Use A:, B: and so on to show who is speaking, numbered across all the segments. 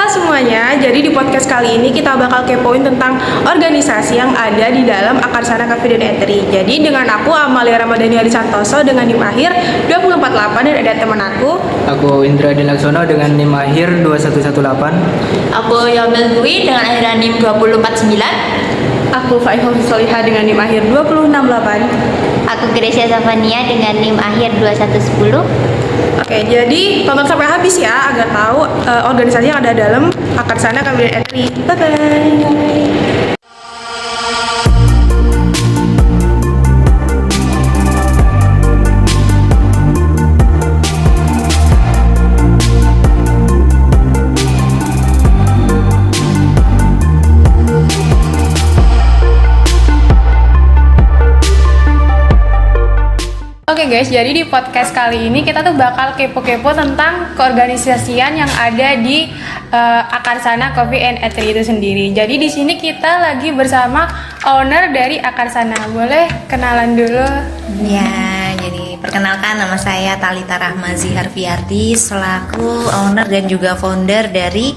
A: Halo semuanya, jadi di podcast kali ini kita bakal kepoin tentang organisasi yang ada di dalam Akarsana Cafe dan Eatery. Jadi dengan aku Amalia Ramadhani Santoso dengan NIM akhir 248 dan ada teman aku.
B: Aku Indra Dilaksono dengan NIM akhir 2118.
C: Aku Yamil Dwi dengan akhiran NIM 249.
A: Aku Faihul Solihah dengan NIM akhir 2068.
D: Aku Gracia Safania dengan NIM akhir 2110.
A: Oke, jadi tonton sampai habis ya agar tahu organisasi yang ada dalam Akarsana Cafe dan Eatery. Bye-bye. Oke guys, jadi di podcast kali ini kita tuh bakal kepo-kepo tentang keorganisasian yang ada di Akarsana Coffee and Eatery itu sendiri. Jadi di sini kita lagi bersama owner dari Akarsana. Boleh kenalan dulu?
E: Ya, jadi perkenalkan nama saya Talita Rahmazi Harfiardi selaku owner dan juga founder dari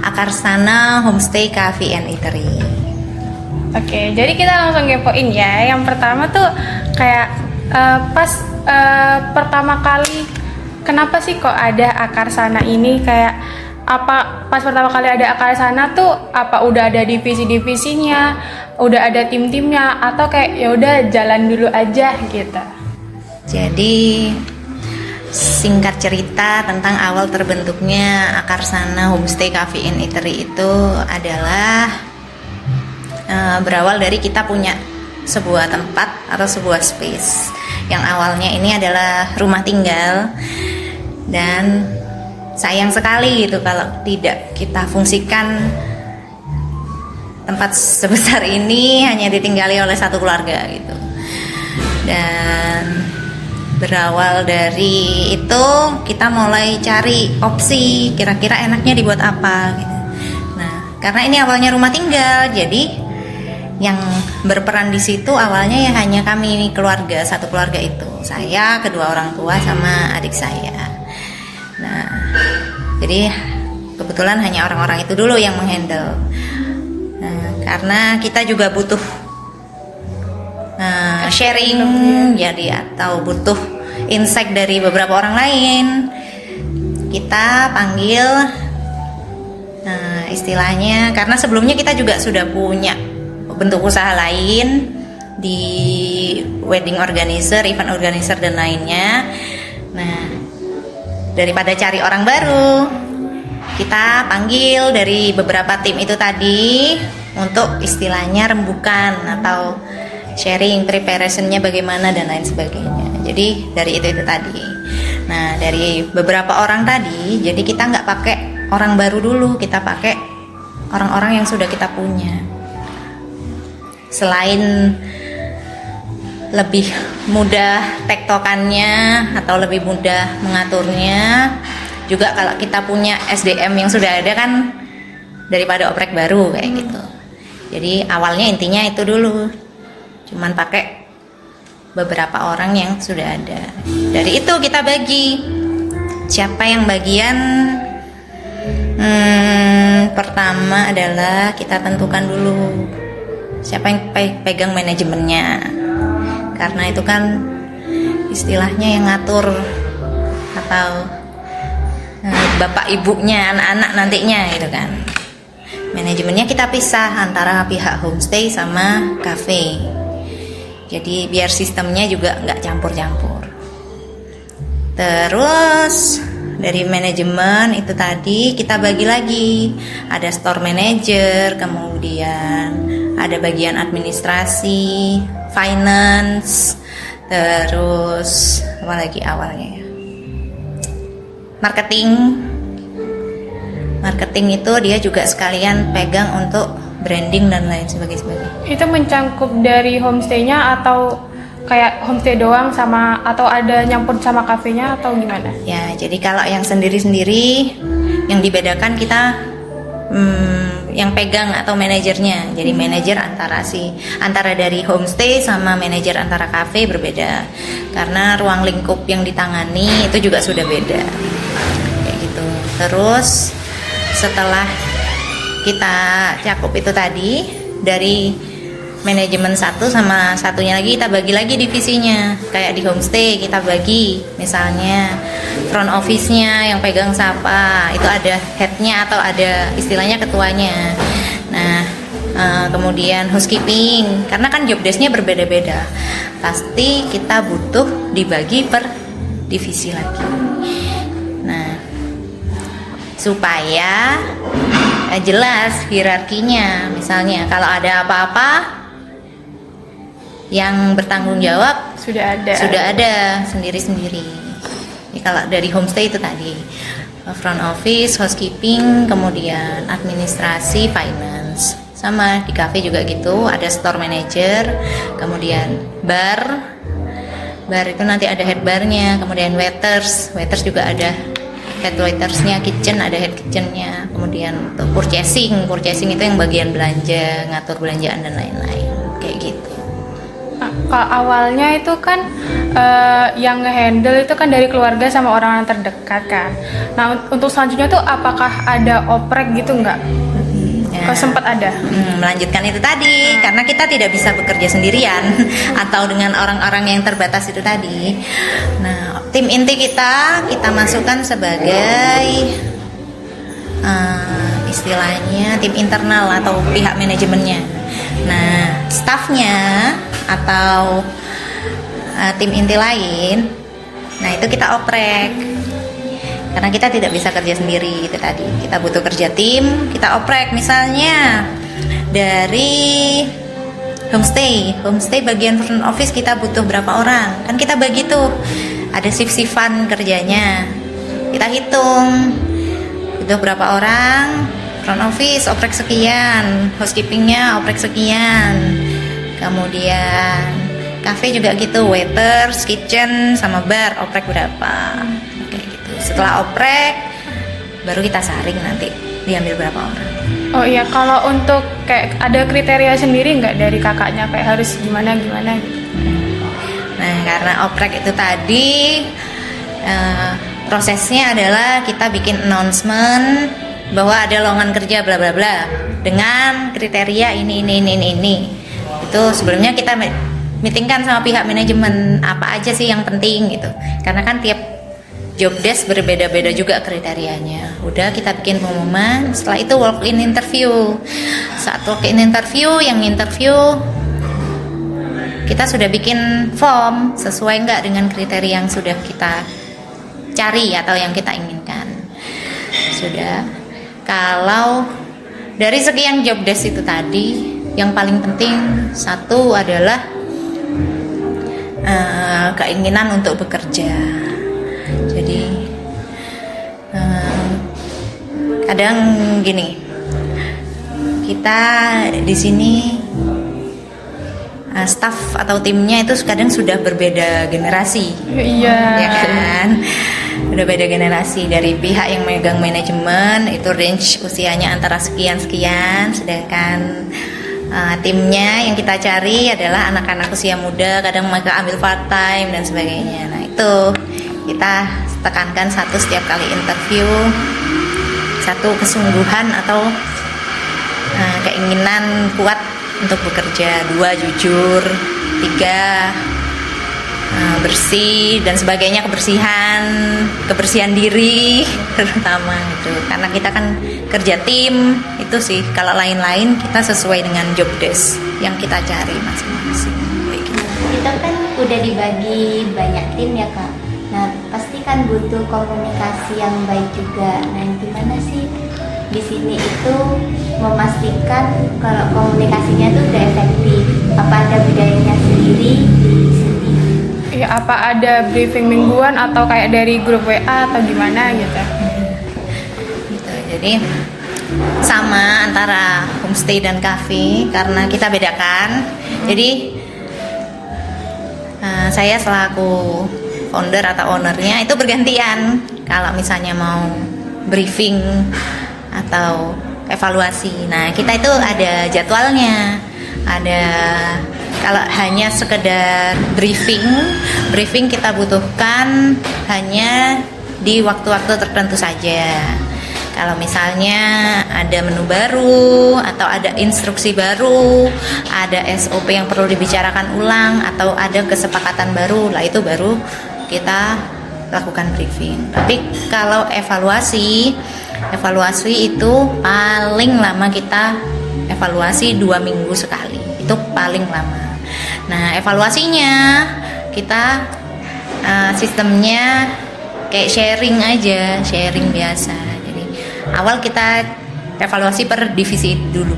E: Akarsana Homestay Cafe and Eatery.
A: Oke, jadi kita langsung kepoin ya. Yang pertama tuh kayak pas pertama kali kenapa sih kok ada Akarsana ini, kayak apa pas pertama kali ada Akarsana tuh apa udah ada divisi-divisinya, udah ada tim-timnya atau kayak ya udah jalan dulu aja gitu.
E: Jadi singkat cerita tentang awal terbentuknya Akarsana Homestay Cafe and Eatery itu adalah berawal dari kita punya sebuah tempat atau sebuah space yang awalnya ini adalah rumah tinggal, dan sayang sekali gitu kalau tidak kita fungsikan tempat sebesar ini hanya ditinggali oleh satu keluarga gitu. Dan berawal dari itu kita mulai cari opsi kira-kira enaknya dibuat apa gitu. Nah, karena ini awalnya rumah tinggal, jadi yang berperan di situ awalnya ya hanya kami keluarga, satu keluarga itu saya, kedua orang tua sama adik saya. Nah, jadi kebetulan hanya orang-orang itu dulu yang menghandle. Nah, karena kita juga butuh sharing jadi atau butuh insight dari beberapa orang lain, kita panggil istilahnya, karena sebelumnya kita juga sudah punya bentuk usaha lain di wedding organizer, event organizer dan lainnya. Nah, daripada cari orang baru, kita panggil dari beberapa tim itu tadi untuk istilahnya rembukan atau sharing preparationnya bagaimana dan lain sebagainya. Jadi dari itu tadi. Nah, dari beberapa orang tadi, jadi kita nggak pakai orang baru dulu, kita pakai orang-orang yang sudah kita punya. Selain lebih mudah tektokannya atau lebih mudah mengaturnya, juga kalau kita punya SDM yang sudah ada kan daripada oprek baru kayak gitu. Jadi awalnya intinya itu dulu, cuman pakai beberapa orang yang sudah ada. Dari itu kita bagi siapa yang bagian. Pertama adalah kita tentukan dulu siapa yang pegang manajemennya, karena itu kan istilahnya yang ngatur atau bapak ibunya anak-anak nantinya gitu kan. Manajemennya kita pisah antara pihak homestay sama cafe, jadi biar sistemnya juga nggak campur-campur. Terus dari manajemen itu tadi kita bagi lagi, ada store manager, kemudian ada bagian administrasi, finance, terus apa lagi awalnya ya? Marketing itu dia juga sekalian pegang untuk branding dan lain sebagainya.
A: Itu mencangkup dari homestay-nya atau kayak homestay doang sama atau ada nyampur sama kafenya atau gimana?
E: Ya, jadi kalau yang sendiri-sendiri yang dibedakan kita yang pegang atau manajernya. Jadi manajer antara dari homestay sama manajer antara cafe berbeda. Karena ruang lingkup yang ditangani itu juga sudah beda. Kayak gitu. Terus setelah kita cakup itu tadi, dari manajemen satu sama satunya lagi kita bagi lagi divisinya. Kayak di homestay kita bagi, misalnya front office-nya yang pegang siapa, itu ada head-nya atau ada istilahnya ketuanya. Nah, kemudian housekeeping, karena kan job desk-nya berbeda-beda, pasti kita butuh dibagi per divisi lagi. Nah, supaya jelas hierarkinya, misalnya kalau ada apa-apa yang bertanggung jawab
A: Sudah
E: ada sendiri-sendiri. Jadi kalau dari homestay itu tadi front office, housekeeping, kemudian administrasi, finance. Sama di cafe juga gitu, ada store manager, kemudian bar itu nanti ada head barnya, kemudian waiters juga ada head waitersnya, kitchen ada head kitchennya, kemudian untuk purchasing itu yang bagian belanja, ngatur belanjaan dan lain-lain, kayak gitu.
A: Kalau awalnya itu kan yang nge-handle itu kan dari keluarga sama orang-orang terdekat kan. Nah, untuk selanjutnya tuh apakah ada oprek gitu nggak? Kalau sempat ada.
E: Melanjutkan itu tadi, karena kita tidak bisa bekerja sendirian atau dengan orang-orang yang terbatas itu tadi. Nah, tim inti kita masukkan sebagai istilahnya tim internal atau pihak manajemennya. Nah, stafnya atau tim inti lain, nah itu kita oprek karena kita tidak bisa kerja sendiri. Itu tadi kita butuh kerja tim, kita oprek. Misalnya dari homestay bagian front office kita butuh berapa orang, kan kita bagi tuh, ada shift-shiftan kerjanya, kita hitung butuh berapa orang. Front office oprek sekian, housekeepingnya oprek sekian, kemudian cafe juga gitu, waiters, kitchen, sama bar oprek berapa, kayak gitu. Setelah oprek baru kita saring nanti diambil berapa orang.
A: Oh iya, kalau untuk kayak ada kriteria sendiri nggak dari kakaknya kayak harus gimana gitu?
E: Nah, karena oprek itu tadi prosesnya adalah kita bikin announcement bahwa ada lowongan kerja bla bla bla dengan kriteria ini. Itu sebelumnya kita meetingkan sama pihak manajemen apa aja sih yang penting gitu. Karena kan tiap job desk berbeda-beda juga kriterianya. Udah kita bikin pengumuman, setelah itu walk in interview. Saat walk in interview, yang interview kita sudah bikin form sesuai nggak dengan kriteria yang sudah kita cari atau yang kita inginkan. Sudah. Kalau dari sekian job desk itu tadi, yang paling penting satu adalah keinginan untuk bekerja. Jadi kadang gini, kita di sini staff atau timnya itu kadang sudah berbeda generasi.
A: Iya.
E: Ya kan? Udah beda generasi. Dari pihak yang megang manajemen itu range usianya antara sekian-sekian, sedangkan timnya yang kita cari adalah anak-anak usia muda, kadang mereka ambil part time dan sebagainya. Nah, itu kita tekankan satu, setiap kali interview, satu kesungguhan atau keinginan kuat untuk bekerja, 2 jujur, 3 bersih dan sebagainya, kebersihan diri terutama itu, karena kita kan kerja tim. Itu sih, kalau lain-lain kita sesuai dengan job desk yang kita cari masing-masing kayak gitu.
D: Kita kan udah dibagi banyak tim ya Kak. Nah, pasti kan butuh komunikasi yang baik juga. Nah, gimana sih di sini itu memastikan kalau komunikasinya tuh udah efektif? Apa ada budayanya sendiri di sini?
A: Ya, apa ada briefing mingguan atau kayak dari grup WA atau gimana gitu?
E: Gitu. Jadi sama antara homestay dan cafe karena kita bedakan. Jadi saya selaku founder atau ownernya itu bergantian. Kalau misalnya mau briefing atau evaluasi, nah kita itu ada jadwalnya. Ada, kalau hanya sekedar briefing kita butuhkan hanya di waktu-waktu tertentu saja. Kalau misalnya ada menu baru atau ada instruksi baru, ada SOP yang perlu dibicarakan ulang atau ada kesepakatan baru, lah itu baru kita lakukan briefing. Tapi kalau evaluasi itu paling lama kita evaluasi 2 minggu sekali, itu paling lama. Nah, evaluasinya kita sistemnya kayak sharing aja, sharing biasa. Jadi awal kita evaluasi per divisi dulu.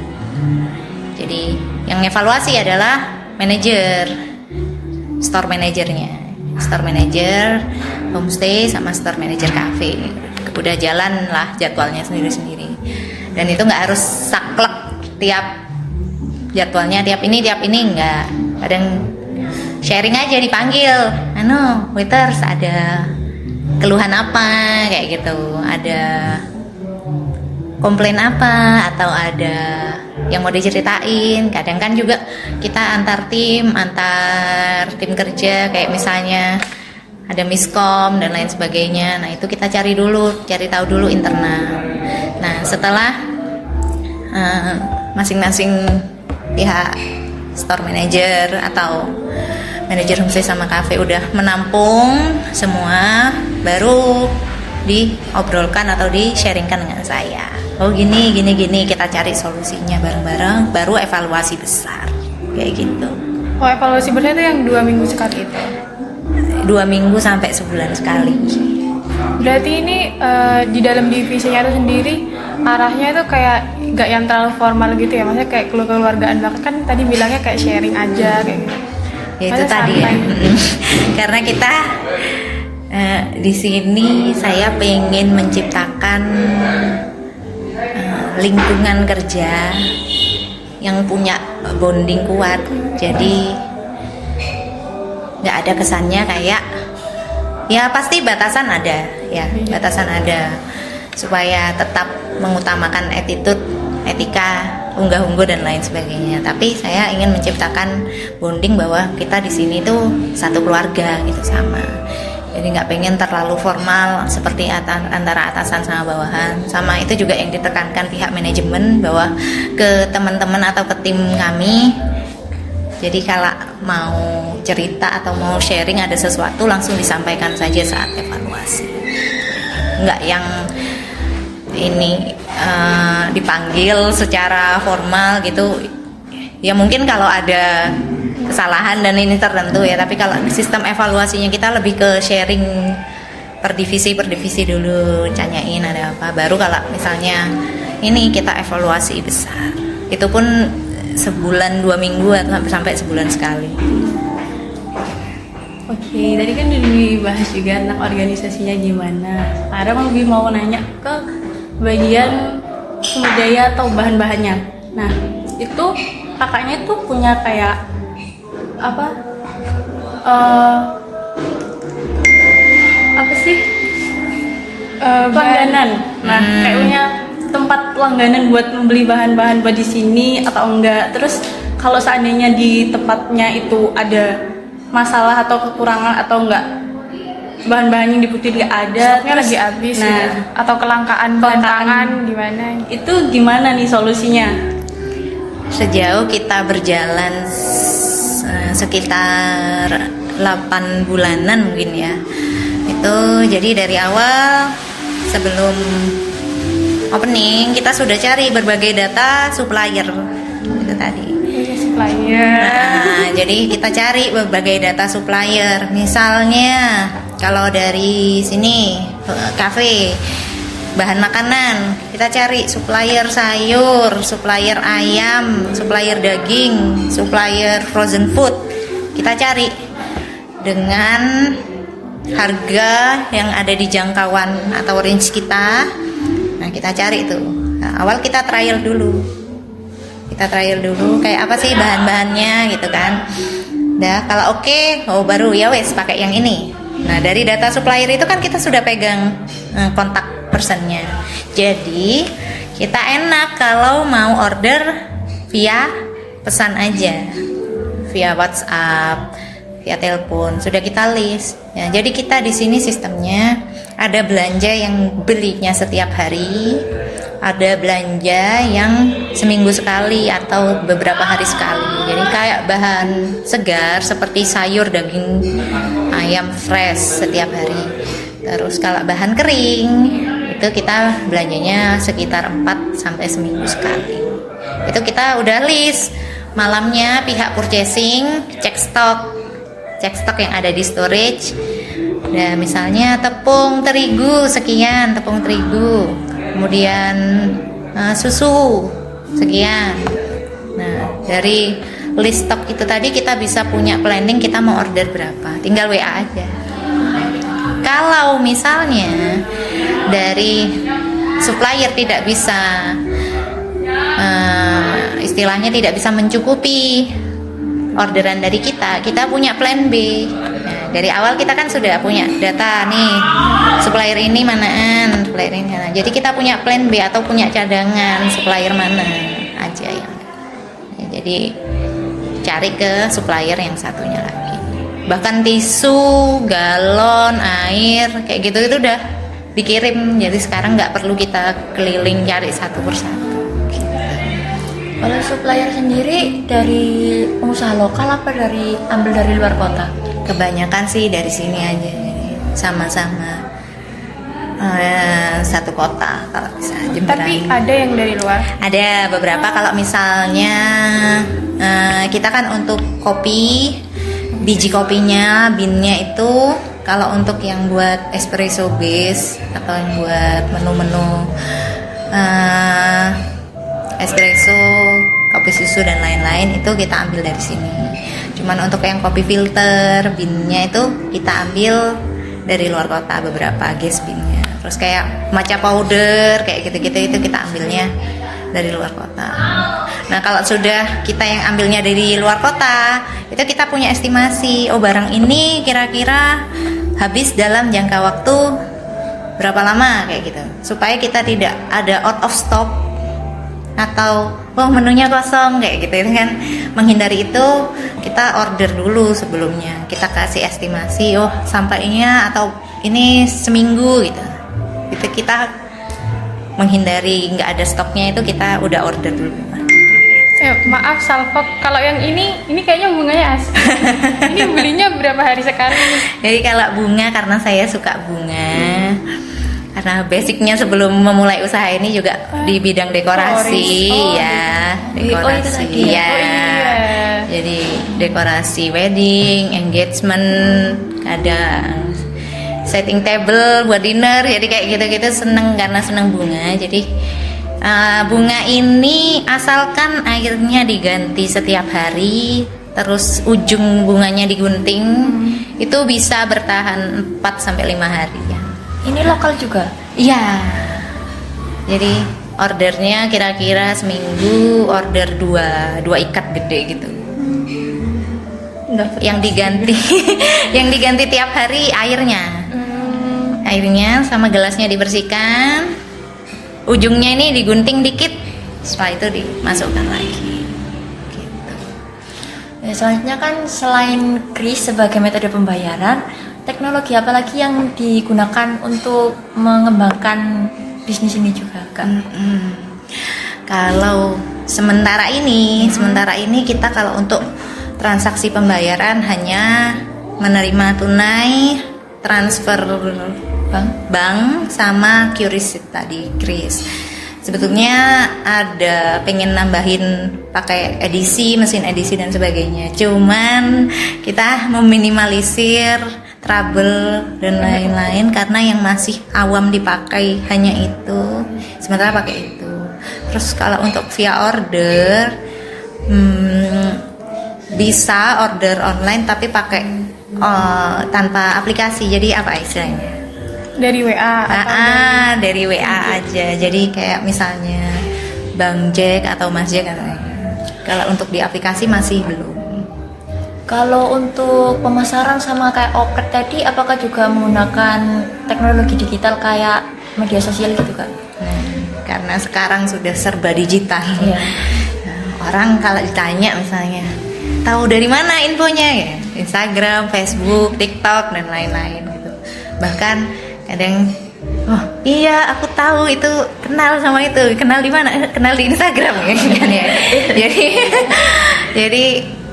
E: Jadi yang evaluasi adalah manajer, store manager homestay sama store manager cafe. Udah jalan lah jadwalnya sendiri-sendiri. Dan itu nggak harus saklek tiap jadwalnya tiap ini enggak. Kadang sharing aja, dipanggil, waiters ada keluhan apa kayak gitu, ada komplain apa atau ada yang mau diceritain. Kadang kan juga kita antar tim kerja, kayak misalnya ada miskom dan lain sebagainya. Nah, itu kita cari tahu dulu internal. Nah, setelah masing-masing pihak store manager atau manajer homestay sama cafe udah menampung semua, baru diobrolkan atau di-sharingkan dengan saya. Oh gini, kita cari solusinya bareng-bareng, baru evaluasi besar kayak gitu.
A: Oh, evaluasi besar itu yang 2 minggu sekali itu?
E: 2 minggu sampai sebulan sekali.
A: Berarti ini di dalam divisinya itu sendiri arahnya itu kayak gak yang terlalu formal gitu ya, maksudnya kayak keluargaan banget, kan tadi bilangnya kayak sharing aja kayak gitu.
E: Ya itu tadi ya. Karena kita di sini saya pengen menciptakan lingkungan kerja yang punya bonding kuat. Jadi nggak ada kesannya kayak, ya pasti batasan ada ya, batasan ada supaya tetap mengutamakan attitude, etika, unggah-ungguh dan lain sebagainya. Tapi saya ingin menciptakan bonding bahwa kita di sini tuh satu keluarga gitu sama. Jadi nggak pengen terlalu formal seperti antara atasan sama bawahan. Sama itu juga yang ditekankan pihak manajemen bahwa ke teman-teman atau ke tim kami. Jadi kalau mau cerita atau mau sharing ada sesuatu langsung disampaikan saja saat evaluasi. Nggak yang ini dipanggil secara formal gitu. Ya mungkin kalau ada kesalahan dan ini tertentu ya, tapi kalau sistem evaluasinya kita lebih ke sharing per divisi dulu, tanyain ada apa, baru kalau misalnya ini kita evaluasi besar, itu pun sebulan 2 minggu atau sampai sebulan sekali.
F: Oke, tadi kan udah dibahas juga tentang organisasinya gimana. Sekarang lebih mau nanya ke bagian sumber daya atau bahan-bahannya. Nah, itu kakaknya tuh punya kayak apa sih langganan. Nah, kayak punya tempat langganan buat membeli bahan-bahan buat di sini atau enggak. Terus kalau seandainya di tempatnya itu ada masalah atau kekurangan atau enggak, bahan-bahan yang dibutuhin nggak ada,
A: Stoknya lagi habis
F: nah,
A: gitu. Atau kelangkaan tangan gimana?
F: itu gimana nih solusinya?
E: Sejauh kita berjalan sekitar 8 bulanan mungkin ya, itu jadi dari awal sebelum opening kita sudah cari berbagai data supplier itu tadi. Nah, jadi kita cari berbagai data supplier. Misalnya kalau dari sini cafe bahan makanan, kita cari supplier sayur, supplier ayam, supplier daging, supplier frozen food. Kita cari dengan harga yang ada di jangkauan atau range kita. Nah, kita cari tuh. Nah, awal kita trial dulu. Kayak apa sih bahan-bahannya gitu kan. Nah, kalau oke, baru ya wes pakai yang ini. Nah, dari data supplier itu kan kita sudah pegang kontak personnya. Jadi kita enak kalau mau order via pesan aja, via WhatsApp, via telepon, sudah kita list. Ya, jadi kita di sini sistemnya Ada belanja yang belinya setiap hari, ada belanja yang seminggu sekali atau beberapa hari sekali. Jadi kayak bahan segar seperti sayur, daging ayam fresh setiap hari. Terus kalau bahan kering itu kita belanjanya sekitar 4 sampai seminggu sekali. Itu kita udah list malamnya, pihak purchasing cek stok yang ada di storage. Nah, misalnya tepung terigu sekian, tepung terigu, kemudian susu sekian. Nah, dari list stok itu tadi kita bisa punya planning kita mau order berapa, tinggal WA aja. Kalau misalnya dari supplier tidak bisa istilahnya tidak bisa mencukupi orderan dari kita punya plan B. Nah, dari awal kita kan sudah punya data nih, supplier ini manaan, supplier ini mana. Jadi kita punya plan B atau punya cadangan supplier mana aja yang. Ya, jadi cari ke supplier yang satunya lagi. Bahkan tisu, galon, air kayak gitu itu udah dikirim. Jadi sekarang nggak perlu kita keliling cari satu persatu.
C: Kalau supplier sendiri dari pengusaha lokal apa ambil dari luar kota?
E: Kebanyakan sih dari sini aja, sama-sama satu kota kalau bisa Jemberan.
A: Tapi ada yang dari luar.
E: Ada beberapa kalau misalnya kita kan untuk kopi, biji kopinya, binnya itu kalau untuk yang buat espresso base atau yang buat menu-menu espresso, kopi susu dan lain-lain itu kita ambil dari sini. Cuman untuk yang kopi filter, binnya itu kita ambil dari luar kota, beberapa gas binnya. Terus kayak matcha powder kayak gitu-gitu itu kita ambilnya dari luar kota. Nah, kalau sudah kita yang ambilnya dari luar kota, itu kita punya estimasi, oh barang ini kira-kira habis dalam jangka waktu berapa lama kayak gitu. Supaya kita tidak ada out of stock atau menunya kosong kayak gitu kan. Menghindari itu kita order dulu sebelumnya, kita kasih estimasi sampainya atau ini seminggu gitu. Itu kita menghindari nggak ada stoknya, itu kita udah order dulu.
A: Maaf Salfok, kalau yang ini kayaknya bunganya asli. Ini belinya berapa hari sekali nih?
E: Jadi kalau bunga, karena saya suka bunga, karena basicnya sebelum memulai usaha ini juga di bidang dekorasi, dekorasi ya. Jadi dekorasi wedding, engagement, kadang setting table buat dinner, jadi kayak gitu-gitu seneng karena seneng bunga. Jadi bunga ini asalkan airnya diganti setiap hari, terus ujung bunganya digunting, itu bisa bertahan 4 sampai 5 hari ya.
C: Ini lokal juga?
E: Iya. Jadi ordernya kira-kira seminggu order 2 ikat gede gitu. Yang diganti yang diganti tiap hari airnya. Airnya sama gelasnya dibersihkan. Ujungnya ini digunting dikit, setelah itu dimasukkan lagi. Gitu.
C: Ya, selanjutnya kan selain kris sebagai metode pembayaran, teknologi apa lagi yang digunakan untuk mengembangkan bisnis ini juga, Kak?
E: Kalau sementara ini kita kalau untuk transaksi pembayaran hanya menerima tunai, transfer bank sama QRIS tadi, kris. Sebetulnya ada pengen nambahin pakai edisi, mesin edisi dan sebagainya. Cuman kita meminimalisir trouble dan lain-lain karena yang masih awam dipakai hanya itu. Sementara pakai itu. Terus kalau untuk via order bisa order online tapi pakai tanpa aplikasi. Jadi apa istilahnya?
A: Dari WA atau
E: dari WA aja. Jadi kayak misalnya Bang Jack atau Mas Jack atau kalau untuk di aplikasi masih belum.
C: Kalau untuk pemasaran sama kayak Oket tadi, apakah juga menggunakan teknologi digital kayak media sosial gitu, Kak?
E: Karena sekarang sudah serba digital.
C: Iya.
E: Orang kalau ditanya misalnya, tahu dari mana infonya ya? Instagram, Facebook, TikTok dan lain-lain gitu. Bahkan kadang oh iya aku tahu itu, kenal sama itu, kenal di mana, kenal di Instagram ya kan ya. jadi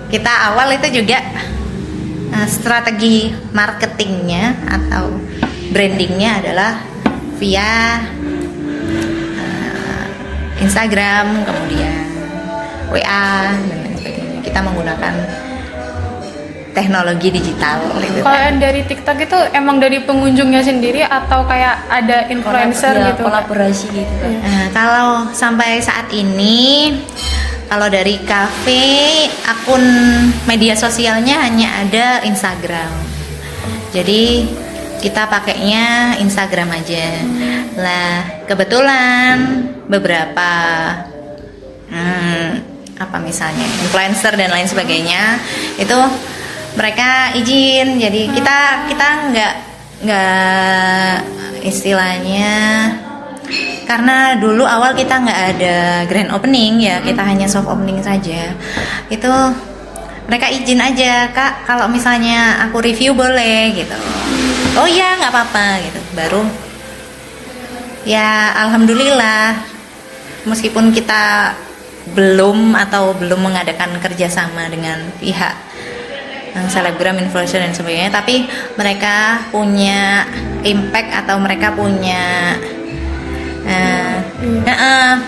E: kita awal itu juga strategi marketingnya atau brandingnya adalah via Instagram, kemudian WA dan lain sebagainya. Kita menggunakan teknologi digital gitu.
A: Kalau yang dari TikTok itu emang dari pengunjungnya sendiri atau kayak ada influencer gitu?
C: Kolaborasi gitu kan.
E: Kalau sampai saat ini, kalau dari kafe, akun media sosialnya hanya ada Instagram. Jadi kita pakainya Instagram aja. Lah kebetulan beberapa apa misalnya influencer dan lain sebagainya itu mereka izin. Jadi kita nggak istilahnya, karena dulu awal kita nggak ada grand opening ya, kita hanya soft opening saja. Itu mereka izin aja, Kak, kalau misalnya aku review boleh gitu. Oh iya nggak apa-apa gitu. Baru ya alhamdulillah, meskipun kita belum mengadakan kerjasama dengan pihak selebgram, influencer dan sebagainya, tapi mereka punya impact atau mereka punya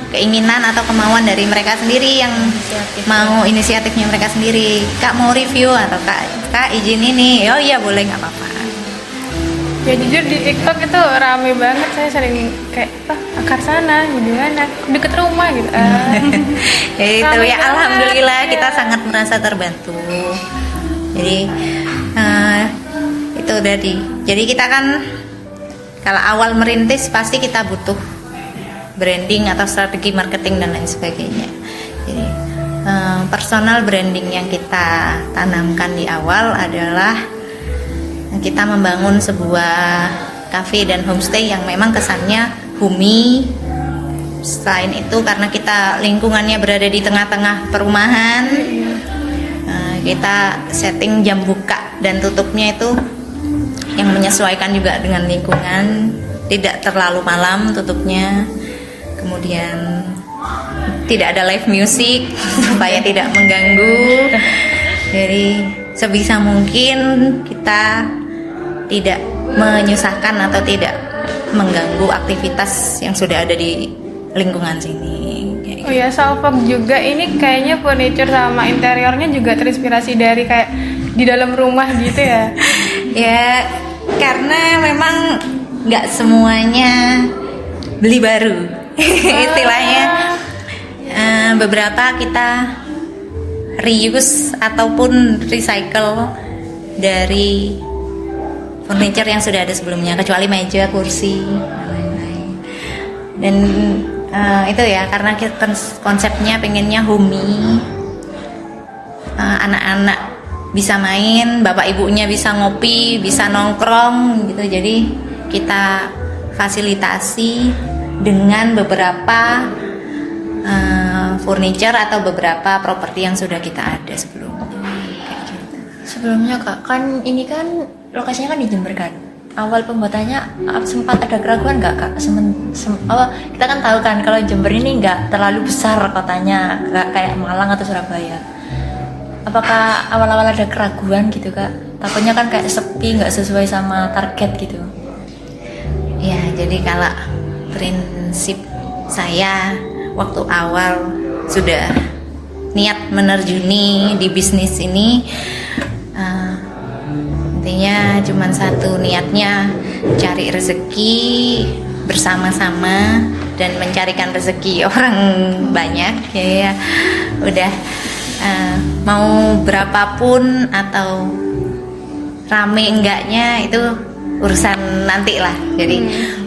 E: keinginan atau kemauan dari mereka sendiri yang mau inisiatifnya mereka sendiri. Kak mau review atau kak izin ini, oh iya boleh, nggak apa-apa.
A: Ya jujur di TikTok itu rame banget, saya sering kayak akar sana gimana deket rumah gitu.
E: Ya itu
A: Rame
E: ya,
A: banget,
E: alhamdulillah
A: ya.
E: kita sangat merasa terbantu. Jadi itu tadi. Jadi kita kan kalau awal merintis pasti kita butuh branding atau strategi marketing dan lain sebagainya. Jadi personal branding yang kita tanamkan di awal adalah kita membangun sebuah cafe dan homestay yang memang kesannya homey. Selain itu karena kita lingkungannya berada di tengah-tengah perumahan, kita setting jam buka dan tutupnya itu yang menyesuaikan juga dengan lingkungan, tidak terlalu malam tutupnya. Kemudian tidak ada live music supaya tidak mengganggu. Jadi sebisa mungkin kita tidak menyusahkan atau tidak mengganggu aktivitas yang sudah ada di lingkungan sini. Kayak
A: Oh ya, Salfok juga ini kayaknya furniture sama interiornya juga terinspirasi dari kayak di dalam rumah gitu ya.
E: Ya, karena memang nggak semuanya beli baru. Istilahnya beberapa kita reuse ataupun recycle dari furniture yang sudah ada sebelumnya, kecuali meja, kursi, dan lain-lain. Dan itu ya, karena kita konsepnya pengennya homey, anak-anak bisa main, bapak ibunya bisa ngopi, bisa nongkrong gitu. Jadi kita fasilitasi dengan beberapa furniture atau beberapa properti yang sudah kita ada sebelumnya. Kayak gitu.
C: Sebelumnya Kak, kan ini kan lokasinya kan di Jember kan. Awal pembuatannya sempat ada keraguan nggak Kak? Kita kan tahu kan kalau Jember ini nggak terlalu besar kotanya, nggak kayak Malang atau Surabaya. Apakah awal-awal ada keraguan gitu Kak? Takutnya kan kayak sepi, nggak sesuai sama target gitu.
E: Ya, jadi kalau prinsip saya waktu awal sudah niat menerjuni di bisnis ini, intinya cuma satu niatnya, cari rezeki bersama-sama dan mencarikan rezeki orang banyak ya. Udah mau berapapun atau rame enggaknya itu urusan nanti lah. Jadi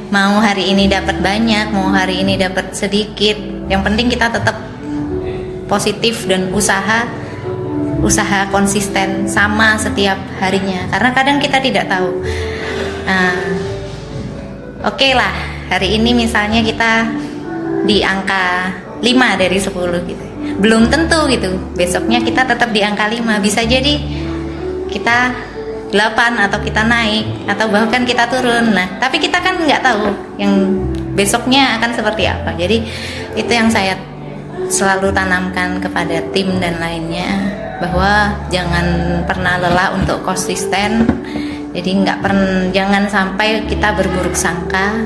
E: mau hari ini dapat banyak, mau hari ini dapat sedikit, yang penting kita tetap positif dan usaha konsisten sama setiap harinya, karena kadang kita tidak tahu. Oke lah, hari ini misalnya kita di angka 5 dari 10 gitu, belum tentu gitu besoknya kita tetap di angka 5. Bisa jadi kita 8 atau kita naik atau bahkan kita turun. Nah, tapi kita kan nggak tahu yang besoknya akan seperti apa. Jadi itu yang saya selalu tanamkan kepada tim dan lainnya, bahwa jangan pernah lelah untuk konsisten. Jadi jangan sampai kita berburuk sangka.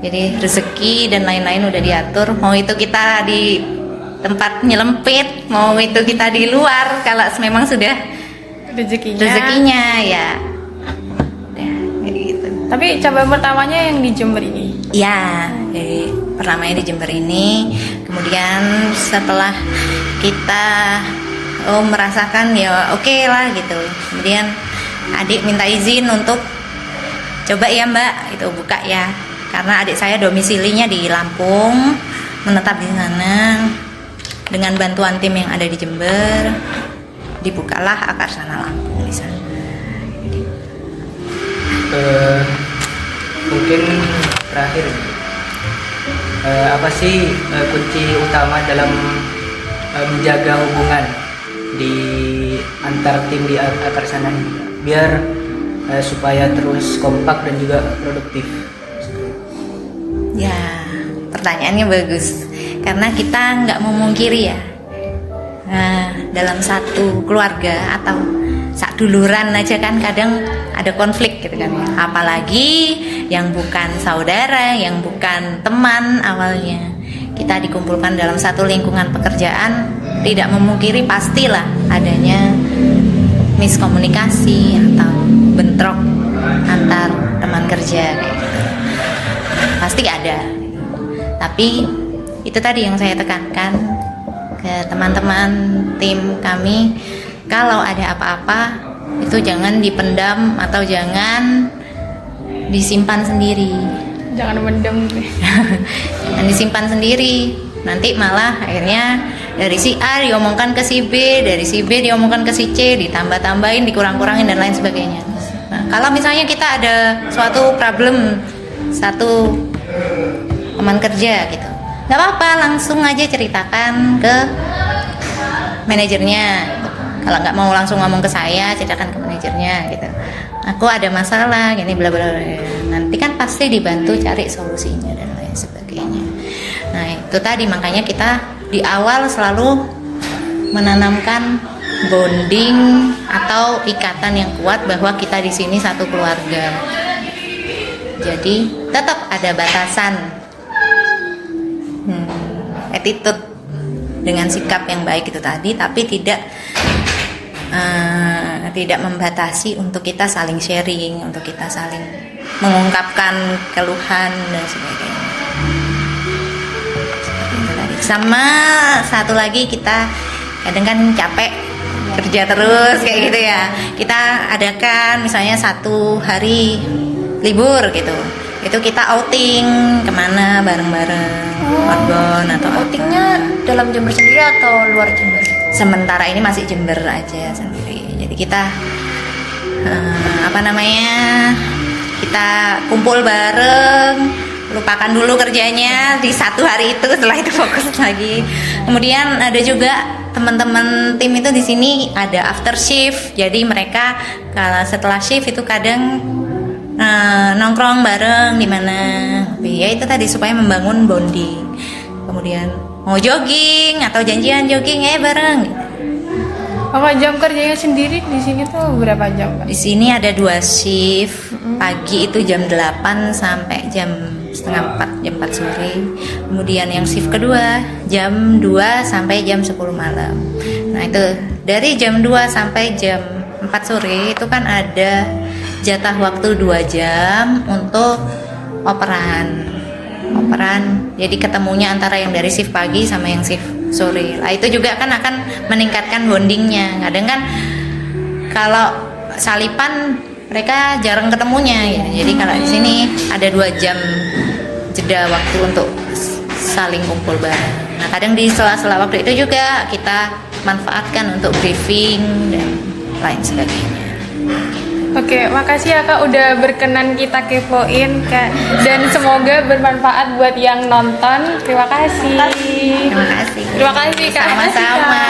E: Jadi rezeki dan lain-lain udah diatur. Mau itu kita di tempat nyelempit, mau itu kita di luar, kalau memang sudah rezekinya ya udah kayak gitu.
A: Tapi cabang pertamanya yang di Jember ini.
E: Ya, jadi pertamanya di Jember ini. Kemudian setelah kita merasakan ya oke lah gitu. Kemudian adik minta izin untuk coba ya Mbak, itu buka ya. Karena adik saya domisilinya di Lampung, menetap di sana. Dengan bantuan tim yang ada di Jember, dibukalah Akarsana Lampung di sana.
B: Mungkin terakhir, apa sih kunci utama dalam menjaga hubungan di antar tim di Akarsana ini, biar supaya terus kompak dan juga produktif?
E: Ya, pertanyaannya bagus. Karena kita nggak memungkiri ya, dalam satu keluarga atau sak duluran aja kan kadang ada konflik gitu kan ya. Apalagi yang bukan saudara, yang bukan teman awalnya. Kita dikumpulkan dalam satu lingkungan pekerjaan, tidak memungkiri pastilah adanya miskomunikasi atau bentrok antar teman kerja kayak gitu. Pasti ada. Tapi itu tadi yang saya tekankan ke teman-teman tim kami, kalau ada apa-apa itu jangan dipendam atau jangan disimpan sendiri.
A: Jangan mendem.
E: Jangan disimpan sendiri. Nanti malah akhirnya dari si A diomongkan ke si B, dari si B diomongkan ke si C, ditambah-tambahin, dikurang-kurangin dan lain sebagainya. Nah, kalau misalnya kita ada suatu problem satu teman kerja gitu, nggak apa-apa, langsung aja ceritakan ke manajernya gitu. Kalau nggak mau langsung ngomong ke saya, ceritakan ke manajernya gitu. Aku ada masalah gini bla bla bla. Nanti kan pasti dibantu cari solusinya dan lain sebagainya. Nah, itu tadi makanya kita di awal selalu menanamkan bonding atau ikatan yang kuat bahwa kita di sini satu keluarga. Jadi tetap ada batasan attitude dengan sikap yang baik itu tadi, tapi tidak membatasi untuk kita saling sharing, untuk kita saling mengungkapkan keluhan dan sebagainya. Sama satu lagi, kita kadang kan capek kerja terus kayak gitu ya, kita adakan misalnya satu hari libur gitu, itu kita outing kemana bareng-bareng, outbound atau
C: Outingnya dalam Jember sendiri atau luar Jember?
E: sementara ini masih Jember aja sendiri. Jadi kita kita kumpul bareng, lupakan dulu kerjanya di satu hari itu, setelah itu fokus lagi. Kemudian ada juga teman-teman tim itu di sini ada after shift, jadi mereka kalau setelah shift itu kadang nongkrong bareng di mana, ya itu tadi supaya membangun bonding. Kemudian mau jogging atau janjian jogging bareng.
A: Kalau jam kerjanya sendiri di sini tuh berapa jam, Pak?
E: Di sini ada 2 shift. Pagi itu jam 8 sampai jam setengah 4, jam 4 sore. Kemudian yang shift kedua jam 2 sampai jam 10 malam. Nah, itu dari jam 2 sampai jam 4 sore itu kan ada jatah waktu 2 jam untuk operan. Jadi ketemunya antara yang dari shift pagi sama yang shift sore. Lah itu juga kan akan meningkatkan bondingnya. Kadang kan kalau salipan mereka jarang ketemunya ya. Jadi kalau di sini ada 2 jam jeda waktu untuk saling kumpul bareng. Nah, kadang di sela-sela waktu itu juga kita manfaatkan untuk briefing dan lain sebagainya.
A: Oke, makasih ya Kak udah berkenan kita kepoin Kak, dan semoga bermanfaat buat yang nonton. Terima kasih.
E: Terima kasih.
A: Terima kasih Kak.
E: Sama-sama.